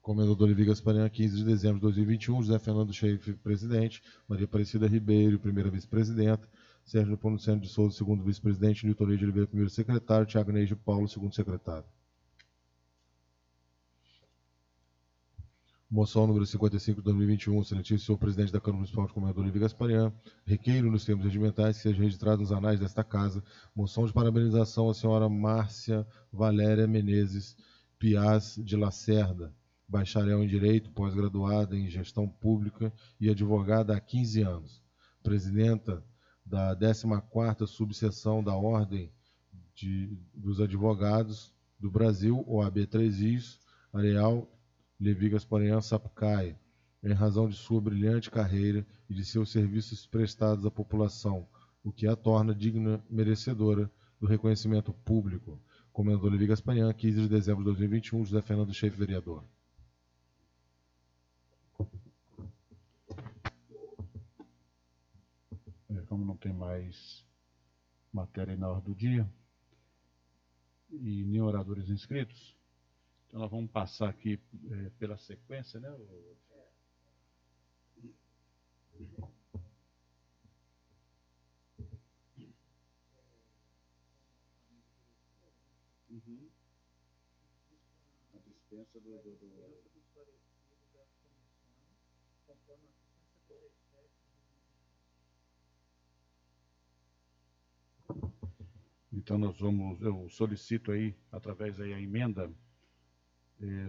Comendador Levi Gasparian, 15 de dezembro de 2021, José Fernando Schaeff, presidente, Maria Aparecida Ribeiro, primeira vice-presidenta, Sérgio Ponuceno de Souza, segundo vice-presidente, Nilton Leite de Oliveira, primeiro secretário, Tiago Neide de Paulo, segundo secretário. Moção número 55 de 2021, excelentíssimo senhor presidente da Câmara Municipal de Comendador Levi Gasparian, requeiro nos termos regimentais que seja registrado nos anais desta casa, moção de parabenização à senhora Márcia Valéria Menezes Piaz de Lacerda, bacharel em Direito, pós-graduada em Gestão Pública e advogada há 15 anos. Presidenta da 14ª Subseção da Ordem dos Advogados do Brasil, OAB 3 Rios, Areal, Levi Gasparian Sapucaia, em razão de sua brilhante carreira e de seus serviços prestados à população, o que a torna digna merecedora do reconhecimento público. Comendador Levi Gasparian, 15 de dezembro de 2021, José Fernando Schaefer, vereador. Como não tem mais matéria na ordem do dia e nem oradores inscritos, então nós vamos passar aqui pela sequência, né? A dispensa Então eu solicito aí, através aí a emenda,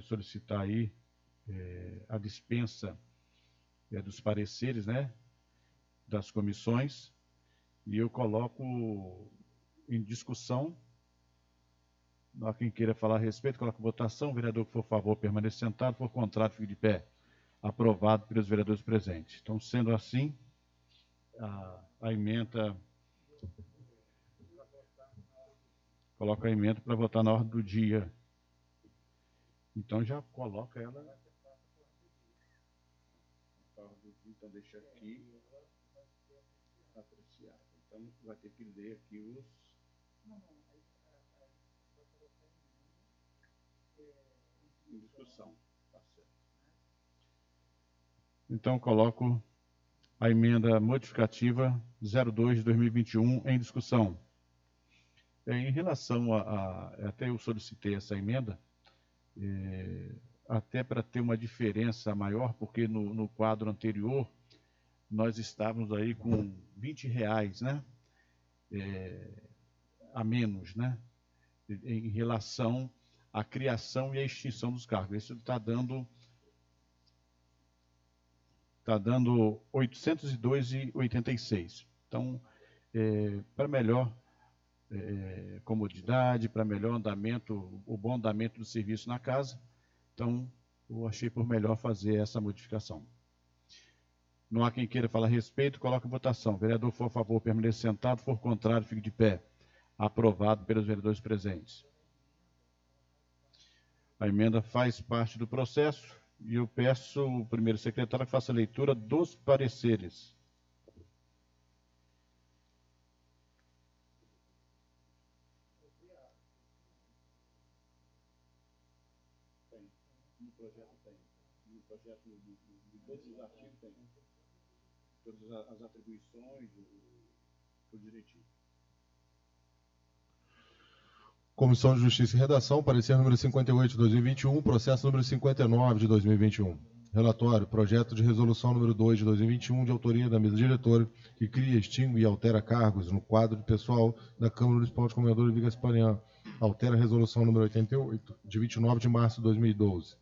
solicitar aí a dispensa dos pareceres, né, das comissões, e eu coloco em discussão. Quem queira falar a respeito, coloca em votação. O vereador que for a favor permanece sentado, for contrário, fique de pé. Aprovado pelos vereadores presentes. Então, sendo assim, a emenda... Coloca a emenda para votar na ordem do dia. Então, já coloca ela... Então, deixa aqui... apreciar. Então, vai ter que ler aqui os... em discussão. Tá certo. Então, coloco a emenda modificativa 02 de 2021 em discussão. Em relação até eu solicitei essa emenda, até para ter uma diferença maior, porque no quadro anterior nós estávamos aí com R$20, né? A menos, né? Em relação à criação e à extinção dos cargos. Isso está dando R$ 802,86. Então, para melhor comodidade, para melhor andamento, o bom andamento do serviço na casa, então eu achei por melhor fazer essa modificação. Não há quem queira falar a respeito, coloque em votação. Vereador for a favor, permaneça sentado, for contrário, fique de pé. Aprovado pelos vereadores presentes. A emenda faz parte do processo e eu peço ao primeiro secretário que faça a leitura dos pareceres. No projeto tem. No projeto, de todos os artigos tem. Todas as atribuições, tudo direitinho. Comissão de Justiça e Redação, parecer número 58 de 2021, processo número 59 de 2021. Relatório, projeto de resolução número 2 de 2021, de autoria da mesa diretora, que cria, extingue e altera cargos no quadro de pessoal da Câmara Municipal de Comendador Levi Gasparian. Altera a resolução número 88, de 29 de março de 2012.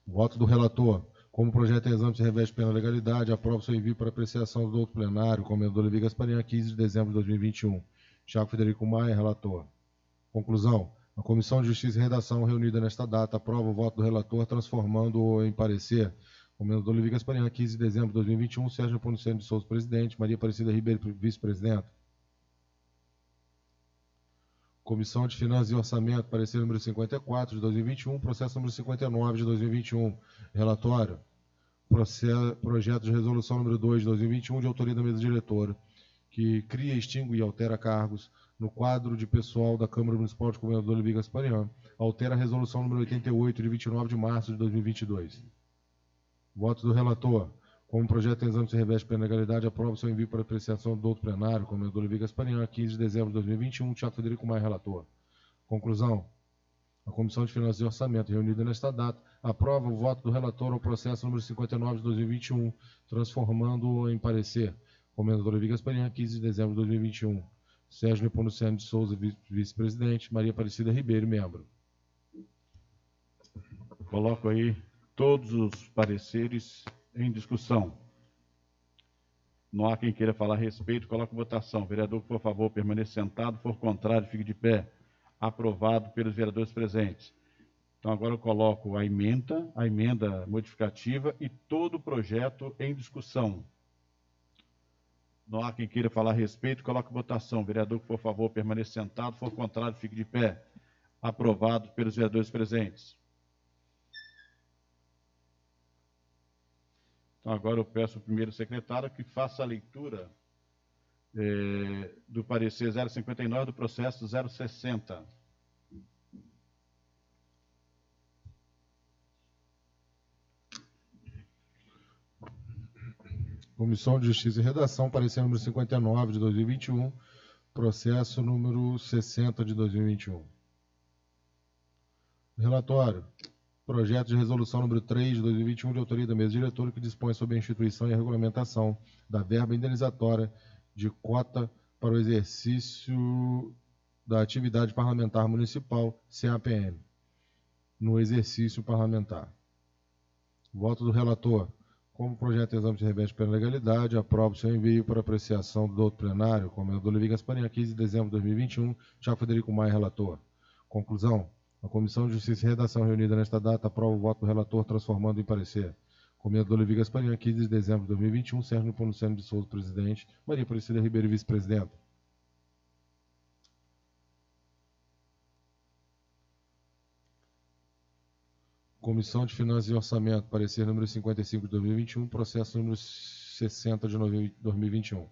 Voto do relator. Como o projeto em exame se reveste plena legalidade, aprova seu envio para apreciação do outro plenário, Comendador Levi Gasparian, 15 de dezembro de 2021. Thiago Frederico Maia, relator. Conclusão. A Comissão de Justiça e Redação, reunida nesta data, aprova o voto do relator, transformando-o em parecer. Comendador Levi Gasparian, 15 de dezembro de 2021, Sérgio Nepomuceno de Souza, presidente, Maria Aparecida Ribeiro, vice-presidente. Comissão de Finanças e Orçamento, parecer número 54 de 2021, processo número 59 de 2021. Relatório. Projeto de resolução número 2 de 2021, de autoria da mesa diretora, que cria, extingue e altera cargos no quadro de pessoal da Câmara Municipal de Comendador Levi Gasparian. Altera a resolução número 88, de 29 de março de 2022. Voto do relator. Como o projeto em exame se reveste plena legalidade, aprova seu envio para apreciação do outro plenário, Comendador Levi Gasparian, 15 de dezembro de 2021, Thiago Frederico Maia, relator. Conclusão. A Comissão de Finanças e Orçamento, reunida nesta data, aprova o voto do relator ao processo número 59 de 2021, transformando-o em parecer. Comendador Levi Gasparian, 15 de dezembro de 2021. Sérgio Nepomuceno de Souza, vice-presidente. Maria Aparecida Ribeiro, membro. Coloco aí todos os pareceres em discussão. Não há quem queira falar a respeito, coloco votação. Vereador que for a favor, permaneça sentado. For contrário, fique de pé. Aprovado pelos vereadores presentes. Então, agora eu coloco a emenda modificativa e todo o projeto em discussão. Não há quem queira falar a respeito, coloque votação. Vereador que for a favor, permaneça sentado. For contrário, fique de pé. Aprovado pelos vereadores presentes. Então, agora eu peço ao primeiro secretário que faça a leitura do parecer 059 do processo 060. Comissão de Justiça e Redação, parecer número 59 de 2021, processo número 60 de 2021. Relatório. Projeto de resolução número 3 de 2021, de autoria da mesa diretora, que dispõe sobre a instituição e a regulamentação da verba indenizatória de cota para o exercício da atividade parlamentar municipal, CAPM, no exercício parlamentar. Voto do relator. Como o projeto de exame se reveste pela legalidade, aprovo seu envio para apreciação do outro plenário, comendador Levi Gasparinha, 15 de dezembro de 2021, Tiago Frederico Maia, relator. Conclusão. A Comissão de Justiça e Redação reunida nesta data aprova o voto do relator, transformando em parecer. Comendador Levi Gasparinha, 15 de dezembro de 2021, Sérgio Nepomuceno de Souza, presidente, Maria Aparecida Ribeiro, vice-presidenta. Comissão de Finanças e Orçamento, parecer número 55 de 2021, processo número 60 de 2021.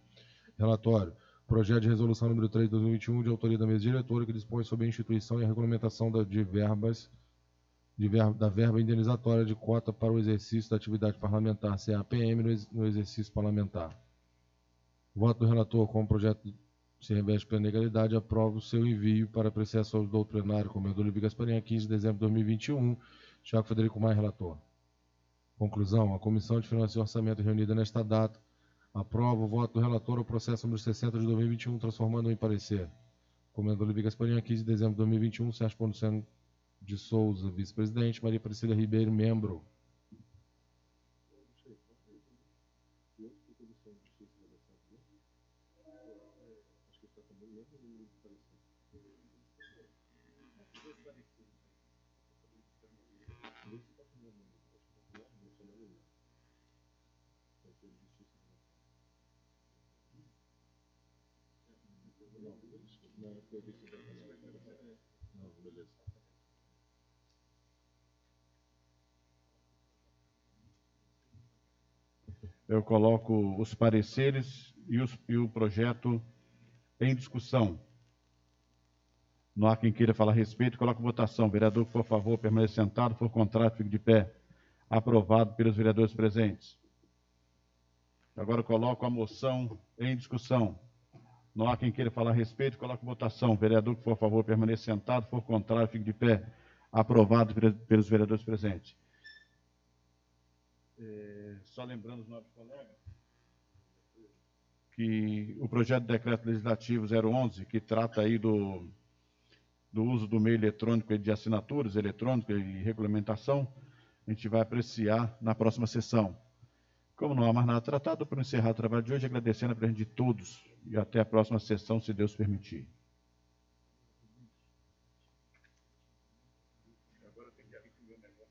Relatório. Projeto de resolução número 3 de 2021, de autoria da mesa diretora, que dispõe sobre a instituição e a regulamentação da verba indenizatória de cota para o exercício da atividade parlamentar, CAPM, no exercício parlamentar. Voto do relator. Como o projeto se reveste pela legalidade, aprovo o seu envio para apreciação do outro plenário, comendador Levi Gasparinha, 15 de dezembro de 2021, Tiago Frederico Maia, relator. Conclusão. A Comissão de Finanças e Orçamento reunida nesta data aprova o voto do relator ao processo número 60 de 2021, transformando em parecer. Comendador Levi Gasparinha, 15 de dezembro de 2021, Sérgio Nepomuceno de Souza, vice-presidente, Maria Aparecida Ribeiro, membro. Eu coloco os pareceres e o projeto em discussão. Não há quem queira falar a respeito, coloco votação. Vereador que for a favor, permaneça sentado. For contrário, fique de pé. Aprovado pelos vereadores presentes. Agora eu coloco a moção em discussão. Não há quem queira falar a respeito, coloco votação. Vereador que for a favor, permaneça sentado. For contrário, fique de pé. Aprovado pelos vereadores presentes. Só lembrando os nossos colegas que o projeto de decreto legislativo 011, que trata aí do uso do meio eletrônico de assinaturas eletrônicas e regulamentação, a gente vai apreciar na próxima sessão. Como não há mais nada tratado, para encerrar o trabalho de hoje, agradecendo a presença de todos e até a próxima sessão, se Deus permitir.